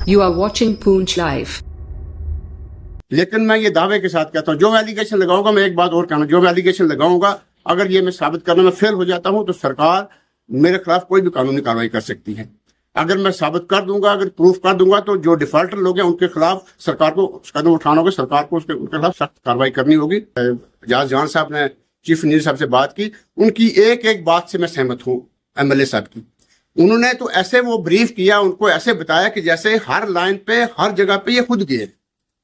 You are watching Poonch Live. लेकिन मैं ये दावे के साथ कहता हूँ, जो मैं एलिगेशन लगाऊंगा, मैं एक बात और कहना, जो मैं एलिगेशन लगाऊंगा अगर ये मैं साबित करने में फेल हो जाता हूँ तो सरकार मेरे खिलाफ कोई भी कानूनी कार्रवाई कर सकती है। अगर मैं साबित कर दूंगा, अगर प्रूफ कर दूंगा, तो जो डिफॉल्टर लोग हैं उनके खिलाफ सरकार को कदम उठाना होगा, सरकार को उनके खिलाफ सख्त कार्रवाई करनी होगी। एजाज जान साहब ने चीफ इंजीनियर साहब से बात की, उनकी एक एक बात से मैं सहमत हूँ। एमएलए साहब की उन्होंने तो ऐसे वो ब्रीफ किया, उनको ऐसे बताया कि जैसे हर लाइन पे हर जगह पे ये खुद गए,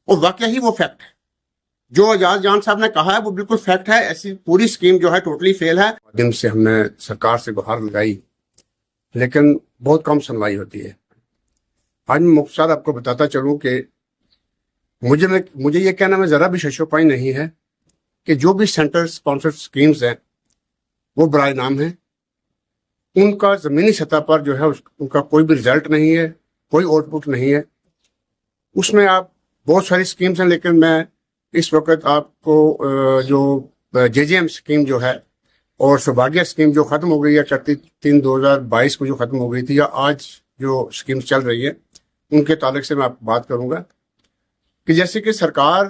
और वाकई ही वो फैक्ट है। जो एजाज जान साहब ने कहा है वो बिल्कुल फैक्ट है। ऐसी पूरी स्कीम जो है टोटली फेल है। दिन से हमने सरकार से गुहार लगाई लेकिन बहुत कम सुनवाई होती है। आज मैं मुख्तार आपको बताता चलूं कि मुझे ये कहना में जरा भी शशोपाई नहीं है कि जो भी सेंटर स्पॉन्सर्ड स्कीम्स हैं वो बराए नाम है, उनका जमीनी सतह पर जो है उनका कोई भी रिजल्ट नहीं है, कोई आउटपुट नहीं है। उसमें आप बहुत सारी स्कीम्स हैं, लेकिन मैं इस वक्त आपको जो जेजेएम स्कीम जो है और सौभाग्य स्कीम जो खत्म हो गई है 31/3/2022 को जो खत्म हो गई थी, या आज जो स्कीम चल रही है उनके ताल्लुक से मैं आपको बात करूंगा कि जैसे कि सरकार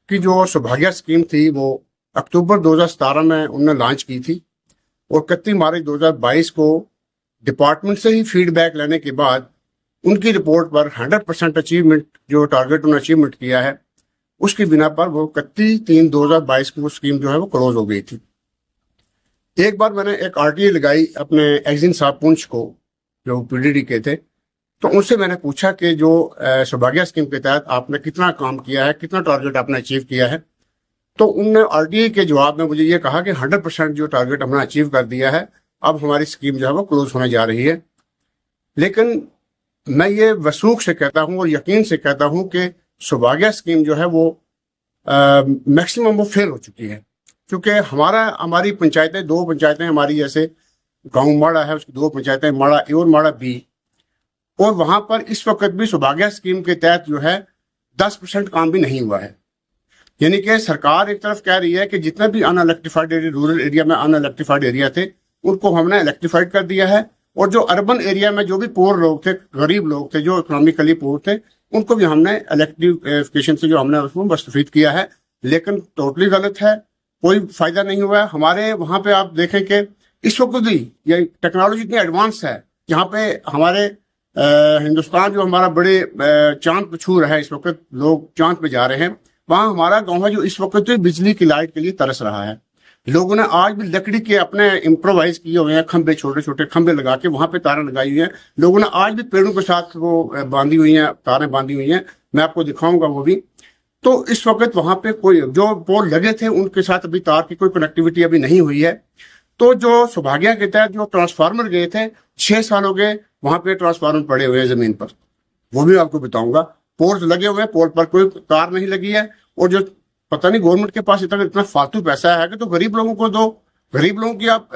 की जो सौभाग्य स्कीम थी वो अक्टूबर 2017 में उन्होंने लॉन्च की थी, और 31 मार्च 2022 को डिपार्टमेंट से ही फीडबैक लेने के बाद उनकी रिपोर्ट पर 100% अचीवमेंट जो टारगेट उन्होंने अचीवमेंट किया है उसकी बिना पर वो 31/3/2022 को स्कीम जो है वो क्लोज हो गई थी। एक बार मैंने एक आरटीए लगाई अपने एग्जिन साहब पुंछ को जो पीडीडी के थे, तो उनसे मैंने पूछा कि जो सौभाग्य स्कीम के तहत आपने कितना काम किया है, कितना टारगेट आपने अचीव किया है। तो उनने आरटीए के जवाब में मुझे ये कहा कि 100% जो टारगेट हमने अचीव कर दिया है, अब हमारी स्कीम जो है वो क्लोज होने जा रही है। लेकिन मैं ये वसूख से कहता हूँ और यकीन से कहता हूँ कि सौभाग्य स्कीम जो है वो मैक्सिमम वो फेल हो चुकी है, क्योंकि हमारी पंचायतें, 2 पंचायतें हमारी, जैसे गांव माड़ा है उसकी 2 पंचायतें, माड़ा ए और माड़ा बी, और वहां पर इस वक्त भी सौभाग्य स्कीम के तहत जो है 10% काम भी नहीं हुआ है। यानी कि सरकार एक तरफ कह रही है कि जितने भी अनइलेक्ट्रिफाइड एरिया, रूरल एरिया में अनइलेक्ट्रिफाइड एरिया थे उनको हमने इलेक्ट्रिफाइड कर दिया है, और जो अर्बन एरिया में जो भी पुअर लोग थे, गरीब लोग थे, जो इकोनॉमिकली पुअर थे, उनको भी हमने इलेक्ट्रिफिकेशन से जो हमने उसको मुस्तफीद किया है। लेकिन टोटली गलत है, कोई फायदा नहीं हुआ है। हमारे वहां पे आप देखें कि इस वक्त भी ये टेक्नोलॉजी इतनी एडवांस है, यहाँ पे हमारे हिंदुस्तान जो हमारा बड़े चांद पे छू रहा है, इस वक्त लोग चांद पे जा रहे हैं, वहां हमारा गाँव है जो इस वक्त बिजली की लाइट के लिए तरस रहा है। लोगों ने आज भी लकड़ी के अपने इम्प्रोवाइज किए हुए हैं खंबे, छोटे छोटे खंबे लगा के वहां पे तारें लगाई हुई हैं। लोगों ने आज भी पेड़ों के साथ वो बांधी हुई हैं, तारें बांधी हुई हैं, मैं आपको दिखाऊंगा वो भी। तो इस वक्त वहां पे कोई जो पोल लगे थे उनके साथ अभी तार की कोई कनेक्टिविटी अभी नहीं हुई है। तो जो सौभाग्य के तहत जो ट्रांसफार्मर गए थे, 6 साल हो गए वहां पे ट्रांसफार्मर पड़े हुए हैं जमीन पर, वो भी आपको बताऊंगा। पोल्स लगे हुए हैं, पोल पर कोई तार नहीं लगी है, और जो पता नहीं गवर्नमेंट के पास इतना फालतू पैसा है कि तो गरीब लोगों को दो, गरीब लोगों की आप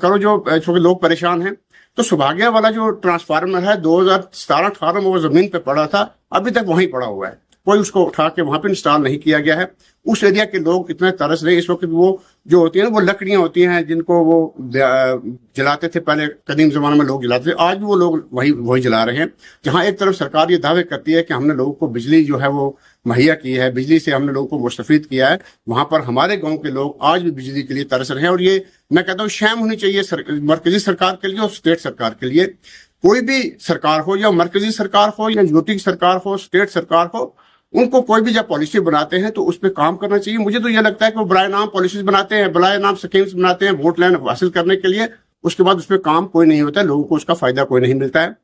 करो, जो छोटे लोग परेशान हैं। तो सौभाग्य वाला जो ट्रांसफार्मर है 2017-18 में वो जमीन पे पड़ा था, अभी तक वहीं पड़ा हुआ है, कोई उसको उठा के वहां पे इंस्टॉल नहीं किया गया है। उस एरिया के लोग इतने तरस रहे इस वक्त, वो जो होती है ना वो लकड़ियां होती हैं जिनको वो जलाते थे पहले, कदीम जमाने में लोग जलाते थे, आज भी वो लोग वही जला रहे हैं। जहां एक तरफ सरकार ये दावे करती है कि हमने लोगों को बिजली जो है वो मुहैया की है, बिजली से हमने लोगों को मुस्तफीद किया है, वहां पर हमारे गांव के लोग आज भी बिजली के लिए तरस रहे हैं। और ये मैं कहता हूँ शैम होनी चाहिए मरकजी सरकार के लिए और स्टेट सरकार के लिए। कोई भी सरकार हो, या मरकजी सरकार हो, या यूटी की सरकार हो, स्टेट सरकार हो, उनको कोई भी जब पॉलिसी बनाते हैं तो उस पर काम करना चाहिए। मुझे तो यह लगता है कि वो बराए नाम पॉलिसीज बनाते हैं, बराए नाम स्कीम्स बनाते हैं वोट लैंड हासिल करने के लिए, उसके बाद उस पर काम कोई नहीं होता है, लोगों को उसका फायदा कोई नहीं मिलता है।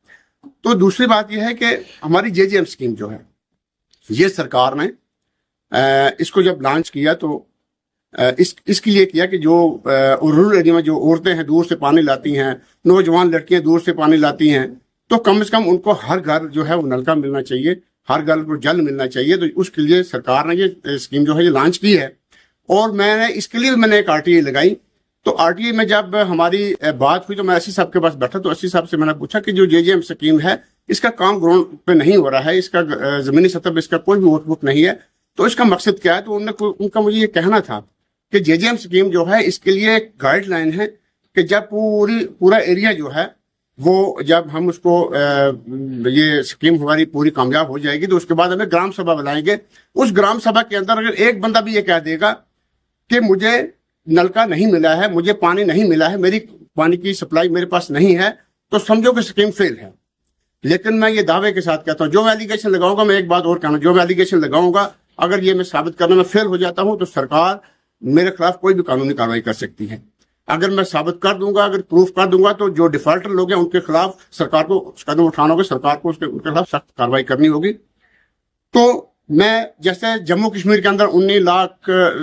तो दूसरी बात यह है कि हमारी जेजेएम स्कीम जो है, ये सरकार ने इसको जब लॉन्च किया तो इसके लिए किया कि जो रूरल एरिया में जो औरतें हैं दूर से पानी लाती हैं, नौजवान लड़कियां दूर से पानी लाती हैं, तो कम से कम उनको हर घर जो है वो नलका मिलना चाहिए, हर घर को जल मिलना चाहिए। तो उसके लिए सरकार ने ये स्कीम जो है ये लॉन्च की है, और मैंने इसके लिए मैंने एक आरटीए लगाई। तो आरटीए में जब हमारी बात हुई तो मैं एससी साहब के पास बैठा, तो एससी साहब से मैंने पूछा कि जो जेजेएम स्कीम है इसका काम ग्राउंड पे नहीं हो रहा है, इसका जमीनी सतह पर इसका कोई भी आउटपुट नहीं है, तो इसका मकसद क्या है। तो उनका मुझे ये कहना था कि जेजेएम स्कीम जो है इसके लिए एक गाइडलाइन है कि जब पूरा एरिया जो है वो जब हम उसको ये स्कीम हमारी पूरी कामयाब हो जाएगी तो उसके बाद हमें ग्राम सभा बुलाएंगे। उस ग्राम सभा के अंदर अगर एक बंदा भी ये कह देगा कि मुझे नलका नहीं मिला है, मुझे पानी नहीं मिला है, मेरी पानी की सप्लाई मेरे पास नहीं है, तो समझो कि स्कीम फेल है। लेकिन मैं ये दावे के साथ कहता हूँ, जो मैं एलिगेशन लगाऊंगा, मैं एक बात और कहना, जो मैं एलिगेशन लगाऊंगा अगर ये मैं साबित करने में फेल हो जाता हूं तो सरकार मेरे खिलाफ कोई भी कानूनी कार्रवाई कर सकती है। अगर मैं साबित कर दूंगा, अगर प्रूफ कर दूंगा, तो जो डिफॉल्टर लोग हैं उनके खिलाफ सरकार को कदम उठाना होगा, सरकार को उनके खिलाफ सख्त कार्रवाई करनी होगी। तो मैं जैसे जम्मू कश्मीर के अंदर 19 लाख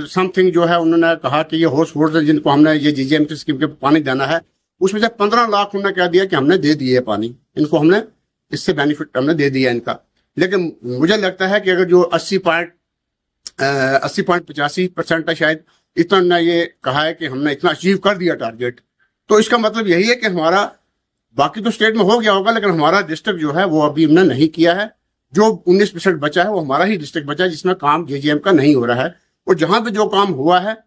समथिंग जो है उन्होंने कहा कि ये हाउस होल्डर जिनको हमने ये जीजेएमटी स्कीम के पानी देना है, उसमें से 15 लाख उन्होंने कह दिया कि हमने दे दिए पानी, इनको हमने इससे बेनिफिट हमने दे दिया इनका। लेकिन मुझे लगता है कि अगर जो 80.85% है शायद, इतना ना ये कहा है कि हमने इतना अचीव कर दिया टारगेट, तो इसका मतलब यही है कि हमारा, बाकी तो स्टेट में हो गया होगा लेकिन हमारा डिस्ट्रिक्ट जो है वो अभी हमने नहीं किया है। जो 19% बचा है वो हमारा ही डिस्ट्रिक्ट बचा है जिसमें काम जेजीएम का नहीं हो रहा है। और जहां पे जो काम हुआ है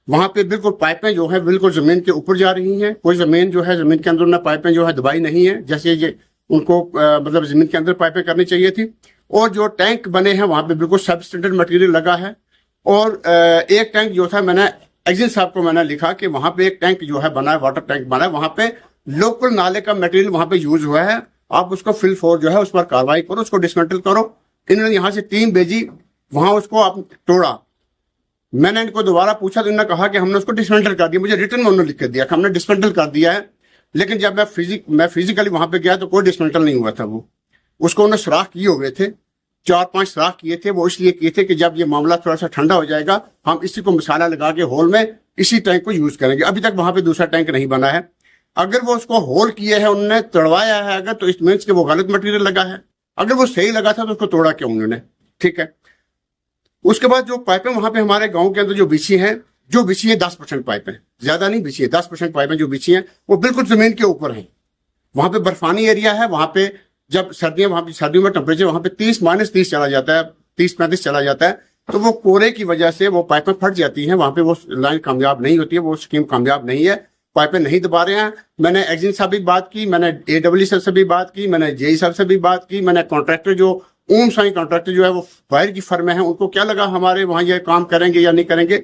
वहां पे बिल्कुल पाइपें जो है बिल्कुल जमीन के ऊपर जा रही हैं। कोई जमीन जो है, जमीन के अंदर ना पाइपें जो है दबाई नहीं है जैसे ये उनको मतलब जमीन के अंदर पाइपें करनी चाहिए थी। और जो टैंक बने हैं वहां पे बिल्कुल सब स्टैंडर्ड मटेरियल लगा है। और एक टैंक जो था, मैंने एग्जिन साहब को मैंने लिखा कि वहां पे एक टैंक जो है बना है, वाटर टैंक बना है, वहां पे लोकल नाले का मटेरियल वहां पे यूज हुआ है, आप उसको फिल फोर जो है उस पर कार्रवाई करो, उसको डिसमेंटल करो। इन्होंने यहाँ से टीम भेजी, वहां उसको आप तोड़ा। मैंने इनको दोबारा पूछा तो इन्होंने कहा कि हमने उसको डिसमेंटल कर दिया। मुझे रिटर्न में उन्होंने लिख कर दिया कि हमने डिसमेंटल कर दिया है, लेकिन जब मैं फिजिकली वहां पे गया तो कोई डिसमेंटल नहीं हुआ था। वो उसको उन्होंने सुराख किए हुए थे, 4-5 सुराख किए थे। वो इसलिए किए थे कि जब ये मामला थोड़ा सा ठंडा हो जाएगा हम इसी को मसाला लगा के होल में इसी टैंक को यूज करेंगे। अभी तक वहां पे दूसरा टैंक नहीं बना है। अगर वो उसको होल किए हैं, उन्होंने तोड़वाया है अगर, तो इट मीन्स कि वो गलत मटेरियल लगा है। अगर वो सही लगा था तो उसको तोड़ा क्यों उन्होंने? ठीक है। उसके बाद जो पाइपें वहां पे हमारे गांव के अंदर जो बिछी हैं, 10% पाइपें, ज्यादा नहीं बिछी है, 10% पाइपें जो बिछी हैं वो बिल्कुल जमीन के ऊपर हैं। वहां पे बर्फानी एरिया है, वहां पे जब सर्दियां, वहां पे सर्दियों में टेम्परेचर वहां पे 30-30 चला जाता है, 30-35 चला जाता है, तो वो कोरे की वजह से वो पाइपें फट जाती हैं। वहां पे वो लाइन कामयाब नहीं होती है, वो स्कीम कामयाब नहीं है, पाइपें नहीं दबा रहे हैं। मैंने एग्जिन साहब भी बात की, मैंने AWE सर से भी बात की, मैंने जेई साहब से भी बात की, मैंने कॉन्ट्रैक्टर जो ओम साई कॉन्ट्रैक्टर जो है वो फायर की फर्म है, उनको क्या लगा हमारे वहां ये काम करेंगे या नहीं करेंगे,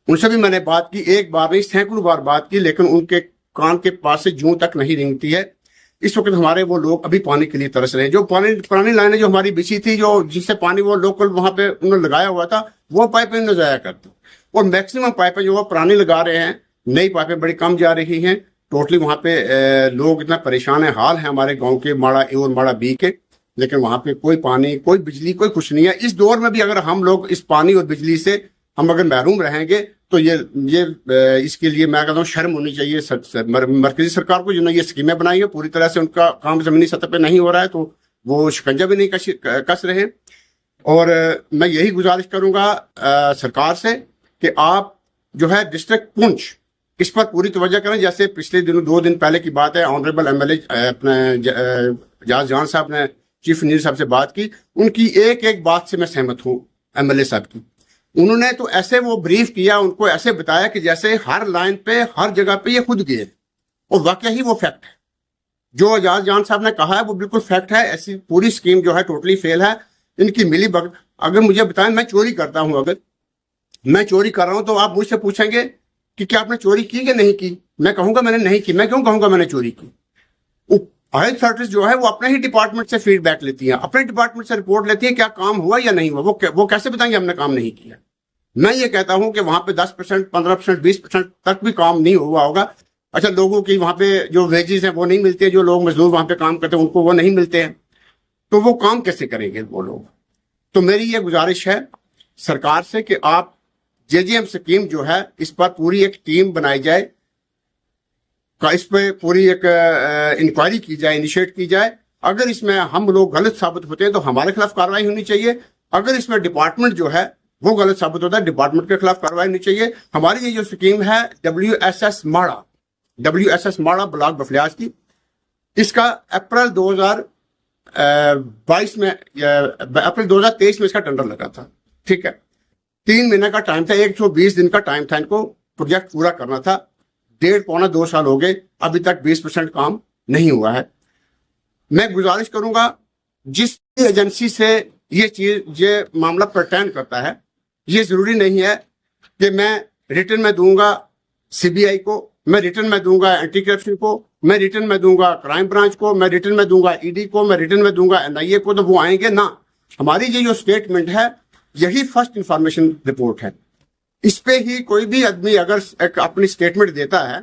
उनसे भी मैंने बात की। एक बार नहीं, सैकड़ों बार बात की, लेकिन उनके कान के पास से जूं तक नहीं रेंगती है। इस वक्त हमारे वो लोग अभी पानी के लिए तरस रहे हैं। जो पुरानी लाइनें जो हमारी बिछी थी, जो जिससे पानी वो लोकल वहां पे उन्होंने लगाया हुआ था, वो पाइपें न जाया करते। और मैक्सिमम पाइपें जो वो पुरानी लगा रहे हैं, नई पाइपें बड़ी कम जा रही हैं। टोटली वहां पे लोग इतना परेशान है, हाल है हमारे गाँव के माड़ा ए और माड़ा बी के, लेकिन वहां पे कोई पानी, कोई बिजली, कोई कुछ नहीं है। इस दौर में भी अगर हम लोग इस पानी और बिजली से हम अगर महरूम रहेंगे तो ये इसके लिए मैं कहता हूँ शर्म होनी चाहिए मरकजी सरकार को, जिन्होंने ये स्कीमें बनाई है। पूरी तरह से उनका काम जमीनी सतह पे नहीं हो रहा है तो वो शिकंजा भी नहीं कस रहे। और मैं यही गुजारिश करूंगा सरकार से कि आप जो है डिस्ट्रिक्ट पुंछ इस पर पूरी तवज्जो करें। जैसे पिछले दिनों 2 दिन पहले की बात है, ऑनरेबल MLA अपने जाज जान साहब ने चीफ इंजीनियर साहब से बात की, उनकी एक बात से मैं सहमत हूँ MLA साहब की। उन्होंने तो ऐसे वो ब्रीफ किया, उनको ऐसे बताया कि जैसे हर लाइन पे, हर जगह पे ये खुद गए, और वाकई ही वो फैक्ट है। जो एजाज जान साहब ने कहा है वो बिल्कुल फैक्ट है। ऐसी पूरी स्कीम जो है टोटली फेल है, इनकी मिली भगत। अगर मुझे बताएं, मैं चोरी करता हूं, अगर मैं चोरी कर रहा हूं तो आप मुझसे पूछेंगे कि क्या आपने चोरी की कि नहीं की? मैं कहूंगा मैंने नहीं की। मैं क्यों कहूंगा मैंने चोरी की? हाई अथॉरिटीज जो है वो अपने ही डिपार्टमेंट से फीडबैक लेती हैं, अपने डिपार्टमेंट से रिपोर्ट लेती है, क्या काम हुआ या नहीं हुआ। वो कैसे बताएंगे हमने काम नहीं किया? मैं ये कहता हूं कि वहां पे 10%, 15%, 20% तक भी काम नहीं हुआ होगा। अच्छा, लोगों की वहां पे जो वेजेस हैं वो नहीं मिलते, जो लोग मजदूर वहां पे काम करते हैं उनको वो नहीं मिलते हैं, तो वो काम कैसे करेंगे वो लोग? तो मेरी ये गुजारिश है सरकार से कि आप JGM स्कीम जो है इस पर पूरी एक टीम बनाई जाए, इस पर पूरी एक इंक्वायरी की जाए, इनिशिएट की जाए। अगर इसमें हम लोग गलत साबित होते हैं तो हमारे खिलाफ कार्रवाई होनी चाहिए। अगर इसमें डिपार्टमेंट जो है वो गलत साबित होता है, डिपार्टमेंट के खिलाफ कार्रवाई होनी चाहिए। हमारी ये जो स्कीम है WSS माड़ा ब्लॉक बफलियाज की, इसका अप्रैल 2023 में इसका टेंडर लगा था। ठीक है, 3 महीने का टाइम था, 120 दिन का टाइम था इनको प्रोजेक्ट पूरा करना था। 1.5-2 साल हो गए, अभी तक 20% काम नहीं हुआ है। मैं गुजारिश करूंगा जिस एजेंसी से ये मामला पर्टेन करता है, ये जरूरी नहीं है कि मैं रिटर्न में दूंगा सीबीआई को, मैं रिटर्न में दूंगा एंटी करप्शन को, मैं रिटर्न में दूंगा क्राइम ब्रांच को, मैं रिटर्न में दूंगा ईडी को, मैं रिटर्न में दूंगा एनआईए को, तो वो आएंगे ना। हमारी ये जो स्टेटमेंट है यही फर्स्ट इंफॉर्मेशन रिपोर्ट है। इस पे ही कोई भी आदमी अगर एक अपनी स्टेटमेंट देता है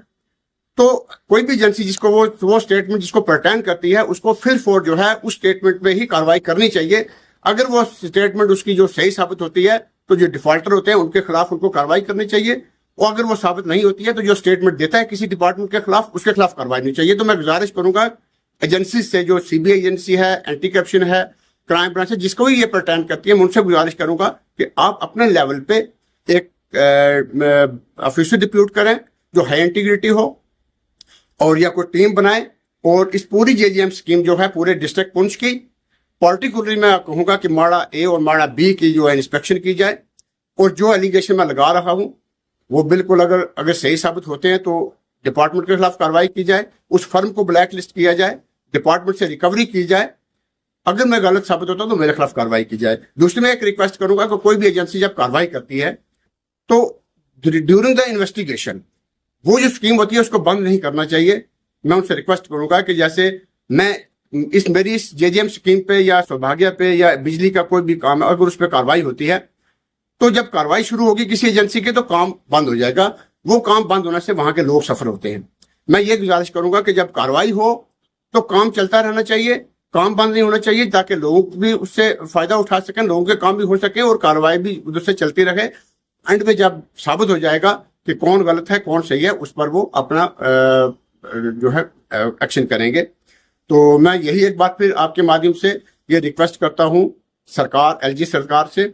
तो कोई भी एजेंसी जिसको वो स्टेटमेंट जिसको पर्टेन करती है उसको फिर फोर जो है उस स्टेटमेंट पे ही कार्रवाई करनी चाहिए। अगर वो स्टेटमेंट उसकी जो सही साबित होती है तो जो डिफॉल्टर होते हैं उनके खिलाफ उनको कार्रवाई करनी चाहिए, और अगर वो साबित नहीं होती है तो जो स्टेटमेंट देता है किसी डिपार्टमेंट के खिलाफ उसके खिलाफ कार्रवाई नहीं चाहिए। तो मैं गुजारिश करूंगा एजेंसी से, जो सीबीआई एजेंसी है, एंटी करप्शन है, क्राइम ब्रांच है, जिसको भी ये पर्टेन करती है, मैं उनसे गुजारिश करूंगा कि आप अपने लेवल पे एक ऑफिसर डिप्यूट करें जो हाई इंटीग्रिटी हो, और या कोई टीम बनाए और इस पूरी जेजीएम स्कीम जो है पूरे डिस्ट्रिक्ट पुंछ की, पर्टिकुलरली मैं कहूंगा कि माड़ा ए और माड़ा बी की जो है इंस्पेक्शन की जाए, और जो एलिगेशन मैं लगा रहा हूं वो बिल्कुल अगर सही साबित होते हैं तो डिपार्टमेंट के खिलाफ कार्रवाई की जाए, उस फर्म को ब्लैक लिस्ट किया जाए, डिपार्टमेंट से रिकवरी की जाए, अगर मैं गलत साबित होता तो मेरे खिलाफ कार्रवाई की जाए। दूसरी मैं एक रिक्वेस्ट करूंगा कि कोई भी एजेंसी जब कार्रवाई करती है तो ड्यूरिंग द इन्वेस्टिगेशन वो जो स्कीम होती है उसको बंद नहीं करना चाहिए। मैं उनसे रिक्वेस्ट करूंगा कि जैसे मैं मेरी इस जेजीएम स्कीम पे या सौभाग्य पे या बिजली का कोई भी काम है, अगर उस पर कार्रवाई होती है तो जब कार्रवाई शुरू होगी किसी एजेंसी के तो काम बंद हो जाएगा। वो काम बंद होने से वहां के लोग सफर होते हैं। मैं ये गुजारिश करूंगा कि जब कार्रवाई हो तो काम चलता रहना चाहिए, काम बंद नहीं होना चाहिए, ताकि लोग भी उससे फायदा उठा सकें, लोगों के काम भी हो सके और कार्रवाई भी उधर से चलती रहे। एंड में जब साबित हो जाएगा कि कौन गलत है कौन सही है, उस पर वो अपना जो है एक्शन करेंगे। तो मैं यही एक बात फिर आपके माध्यम से ये रिक्वेस्ट करता हूं सरकार, एलजी सरकार से,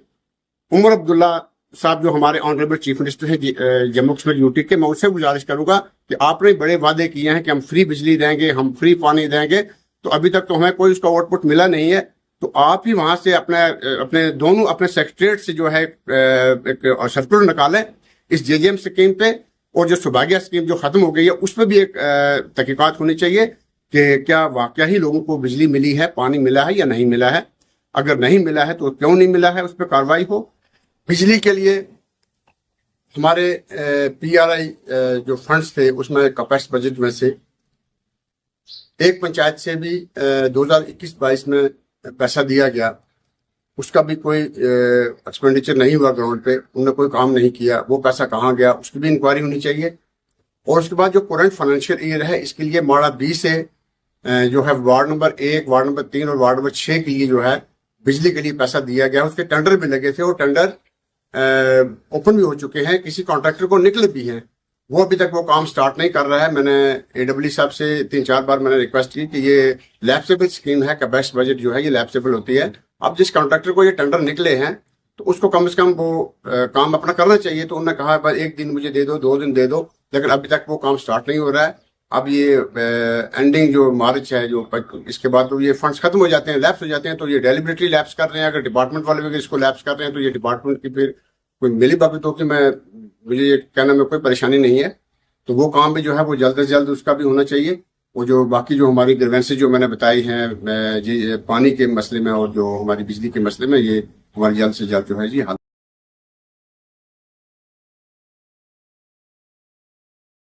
उमर अब्दुल्ला साहब जो हमारे ऑनरेबल चीफ मिनिस्टर हैं जम्मू कश्मीर यूटी के, मैं उससे गुजारिश करूंगा कि आपने बड़े वादे किए हैं कि हम फ्री बिजली देंगे, हम फ्री पानी देंगे, तो अभी तक तो हमें कोई उसका आउटपुट मिला नहीं है। तो आप ही वहां से अपने सेक्रेटरीट से जो है एक सर्कुलर निकालें इस जेजीएम स्कीम पे, और जो सौभाग्य स्कीम जो खत्म हो गई है उस पर भी एक तहकीकात होनी चाहिए कि क्या वाकया ही लोगों को बिजली मिली है, पानी मिला है या नहीं मिला है। अगर नहीं मिला है तो क्यों नहीं मिला है, उस पर कार्रवाई हो। बिजली के लिए हमारे पीआरआई जो फंड्स थे उसमें कैपेक्स बजट में से एक पंचायत से भी 2021-22 में पैसा दिया गया, उसका भी कोई एक्सपेंडिचर नहीं हुआ ग्राउंड पे, उन्होंने कोई काम नहीं किया, वो पैसा कहाँ गया उसकी भी इंक्वायरी होनी चाहिए। और उसके बाद जो करंट फाइनेंशियल ईयर है इसके लिए माड़ा बी से जो है वार्ड नंबर 1, वार्ड नंबर 3 और वार्ड नंबर 6 के लिए जो है बिजली के लिए पैसा दिया गया। उसके टेंडर भी लगे थे और टेंडर ओपन भी हो चुके हैं, किसी कॉन्ट्रैक्टर को निकले भी हैं, वो अभी तक वो काम स्टार्ट नहीं कर रहा है। मैंने एडब्ल्यू साहब से 3-4 बार मैंने रिक्वेस्ट की कि ये लैप्सेबल स्कीम है, कैपेक्स बजट जो है ये लैप्सेबल होती है। अब जिस कॉन्ट्रैक्टर को ये टेंडर निकले हैं तो उसको कम से कम वो काम अपना करना चाहिए। तो उन्होंने कहा बस 1 दिन मुझे दे दो, 2 दिन दे दो, लेकिन अभी तक वो काम स्टार्ट नहीं हो रहा है। अब ये एंडिंग जो मार्च है, जो इसके बाद तो ये फंड्स खत्म हो जाते हैं, लैप्स हो जाते हैं, तो ये डेलिबरेटली लैप्स कर रहे हैं। अगर डिपार्टमेंट वाले भी इसको लैप्स कर रहे हैं तो ये डिपार्टमेंट की फिर कोई मिली बात हो कि मुझे ये कहने में कोई परेशानी नहीं है। तो वो काम भी जो है वो जल्द से जल्द उसका भी होना चाहिए। वो जो बाकी जो हमारी ग्रीवेंसेस जो मैंने बताई हैं जी पानी के मसले में और जो हमारी बिजली के मसले में, ये हमारी जल्द से जल्द जो है जी हल